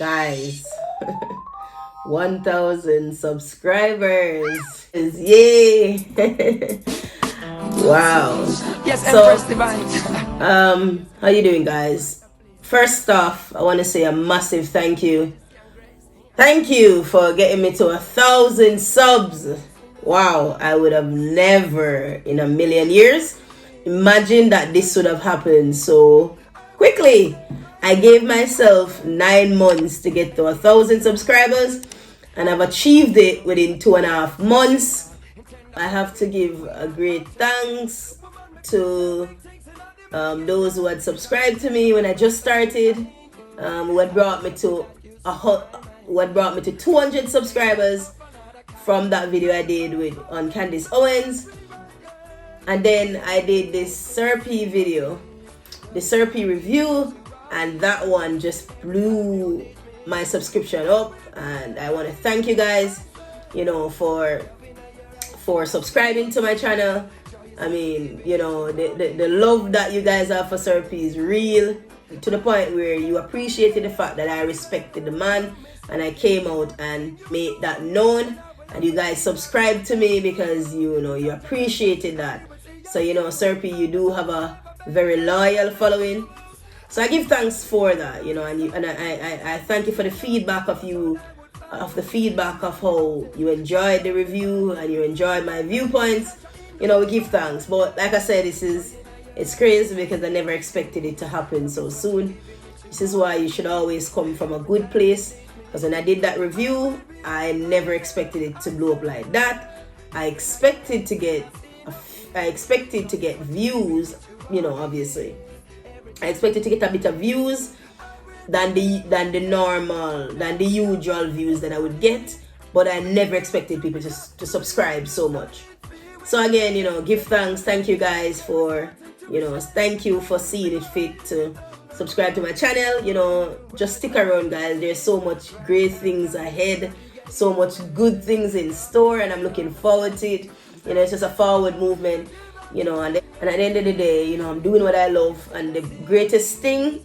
Guys, 1,000 subscribers. Yay! Wow. Yes, So, Empress Divine. how you doing, guys? First off, I want to say a massive thank you. Thank you for getting me to 1,000 subs. Wow, I would have never in a million years imagined that this would have happened so quickly. I gave myself 9 months to get to 1,000 subscribers, and I've achieved it within 2.5 months. I have to give a great thanks to those who had subscribed to me when I just started, who had brought me to 200 subscribers from that video I did on Candace Owens. And then I did this Serpy video, the Serpy review, and that one just blew my subscription up. And I want to thank you guys, for subscribing to my channel. I mean, the love that you guys have for Serpy is real, to the point where you appreciated the fact that I respected the man and I came out and made that known, and you guys subscribed to me because you appreciated that. So Serpy, you do have a very loyal following. So I give thanks for that, and I thank you for the feedback of how you enjoyed the review and you enjoyed my viewpoints. We give thanks. But like I said, it's crazy because I never expected it to happen so soon. This is why you should always come from a good place. Because when I did that review, I never expected it to blow up like that. I expected to get views, obviously. I expected to get a bit of views than the usual views that I would get, but I never expected people to subscribe so much. So again, give thanks. Thank you guys for, thank you for seeing it fit to subscribe to my channel. Just stick around, guys. There's so much great things ahead, so much good things in store, and I'm looking forward to it. It's just a forward movement, and at the end of the day, I'm doing what I love, and the greatest thing,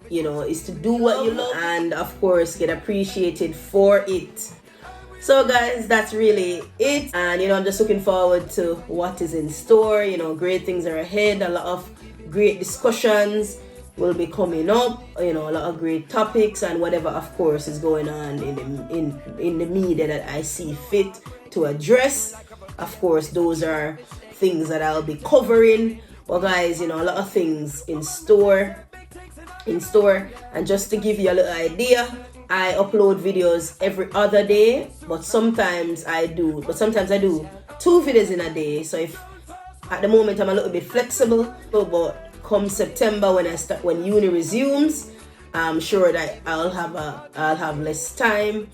is to do what you love and of course get appreciated for it. So guys, that's really it, and I'm just looking forward to what is in store. Great things are ahead. A lot of great discussions will be coming up, a lot of great topics and whatever of course is going on in the media that I see fit to address. Of course, those are things that I'll be covering. Well guys, a lot of things in store. And just to give you a little idea, I upload videos every other day, but sometimes I do 2 videos in a day. So if at the moment I'm a little bit flexible, but come September when uni resumes, I'm sure that I'll have less time,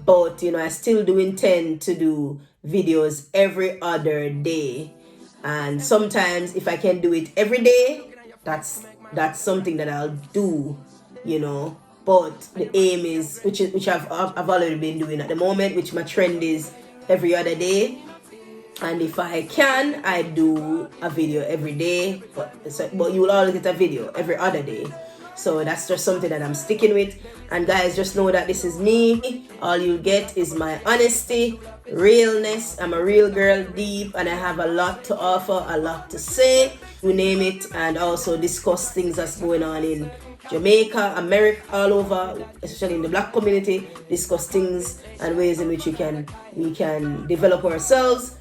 but I still do intend to do videos every other day. And sometimes if I can do it every day, that's something that I'll do, but the aim is, which I've already been doing at the moment, which my trend is every other day. And if I can, I do a video every day, but you will always get a video every other day. So that's just something that I'm sticking with. And guys, just know that this is me. All you get is my honesty, realness. I'm a real girl, deep, and I have a lot to offer, a lot to say, you name it, and also discuss things that's going on in Jamaica, America, all over, especially in the Black community. Discuss things and ways in which we can develop ourselves,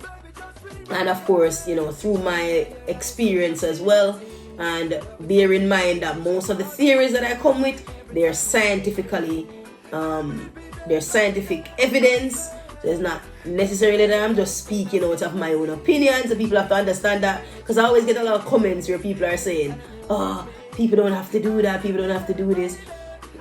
and of course, through my experience as well. And bear in mind that most of the theories that I come with, they're scientific evidence. So it's not necessarily that I'm just speaking out of my own opinions. So people have to understand that, because I always get a lot of comments where people are saying, "Oh, people don't have to do that. People don't have to do this.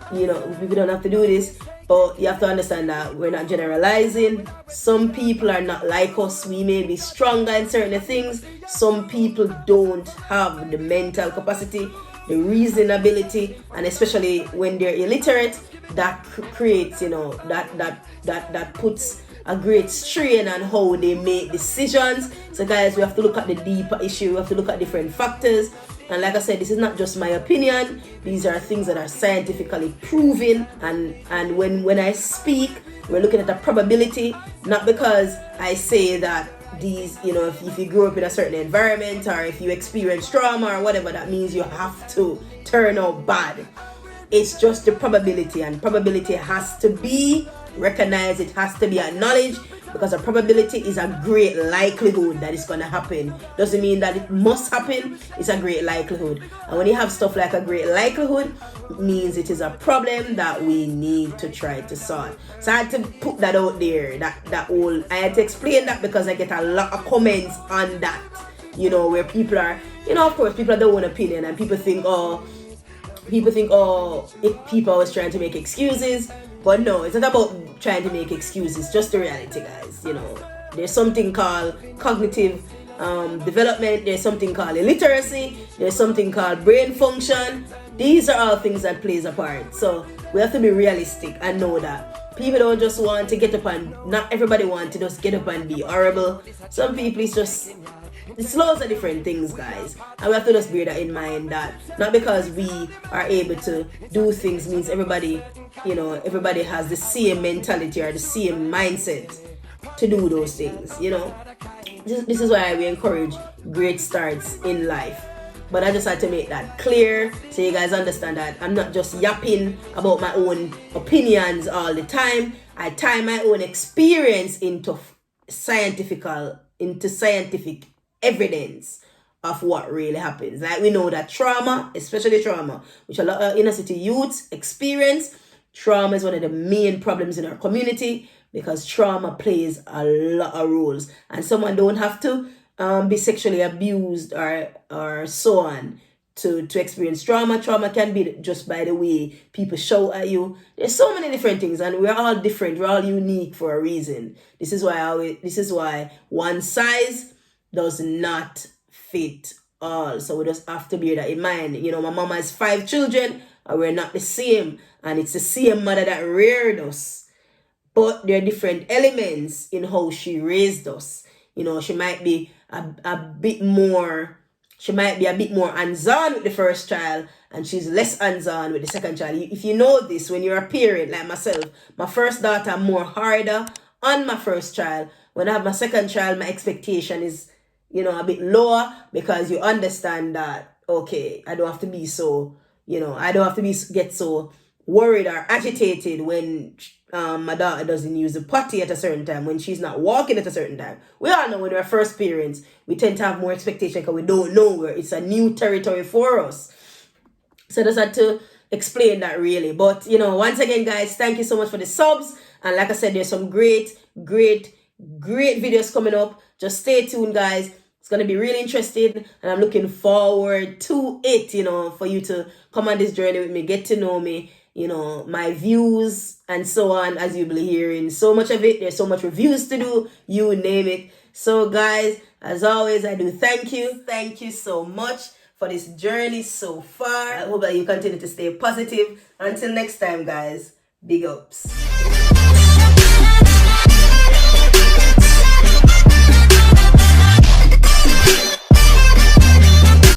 People don't have to do this." But you have to understand that we're not generalizing. Some people are not like us. We may be stronger in certain things. Some people don't have the mental capacity, the reasoning ability, and especially when they're illiterate, that creates, that puts a great strain on how they make decisions. So guys, we have to look at the deeper issue. We have to look at different factors. And like I said, this is not just my opinion. These are things that are scientifically proven. And when I speak, we're looking at a probability, not because I say that these, you know, if you grew up in a certain environment or if you experience trauma or whatever, that means you have to turn out bad. It's just the probability, and probability has to be recognized, it has to be acknowledged, because a probability is a great likelihood that it's going to happen. Doesn't mean that it must happen, it's a great likelihood. And when you have stuff like a great likelihood, it means it is a problem that we need to try to solve. So I had to put that out there, I had to explain that, because I get a lot of comments on that, you know, where people are, you know, of course people have their own opinion, and people think, if people are always trying to make excuses. But no, it's not about trying to make excuses, just the reality, guys. You know, there's something called cognitive development, there's something called illiteracy, there's something called brain function. These are all things that plays a part. So we have to be realistic and know that people don't just want to get up and, not everybody wants to just get up and be horrible. Some people, it's loads of different things, guys, and we have to just bear that in mind, that not because we are able to do things means everybody has the same mentality or the same mindset to do those things, you know. This is why we encourage great starts in life. But I just had to make that clear so you guys understand that I'm not just yapping about my own opinions all the time. I tie my own experience into scientific evidence of what really happens. Like, we know that trauma, especially trauma, which a lot of inner city youths experience, trauma is one of the main problems in our community, because trauma plays a lot of roles, and someone don't have to be sexually abused or so on to experience trauma. Trauma can be just by the way people shout at you. There's so many different things, and we're all different. We're all unique for a reason. This is why one size does not fit all. So we just have to bear that in mind. You know, my mama has 5 children, and we're not the same, and it's the same mother that reared us, but there are different elements in how she raised us. You know, she might be a bit more hands-on with the first child, and she's less hands-on with the second child. If you know this, when you're a parent like myself, my first daughter, I'm more harder on my first child. When I have my second child, my expectation is, you know, a bit lower, because you understand that, okay, I don't have to be so, you know, I don't have to get so worried or agitated when my daughter doesn't use the potty at a certain time, when she's not walking at a certain time. We all know when we're first parents, we tend to have more expectation because we don't know where it's a new territory for us. So I just had to explain that, really. But, you know, once again, guys, thank you so much for the subs. And like I said, there's some great videos coming up. Just stay tuned, guys. It's going to be really interesting, and I'm looking forward to it, you know, for you to come on this journey with me, get to know me, you know, my views and so on, as you'll be hearing so much of it. There's so much reviews to do, you name it. So, guys, as always, I do thank you. Thank you so much for this journey so far. I hope that you continue to stay positive. Until next time, guys, big ups.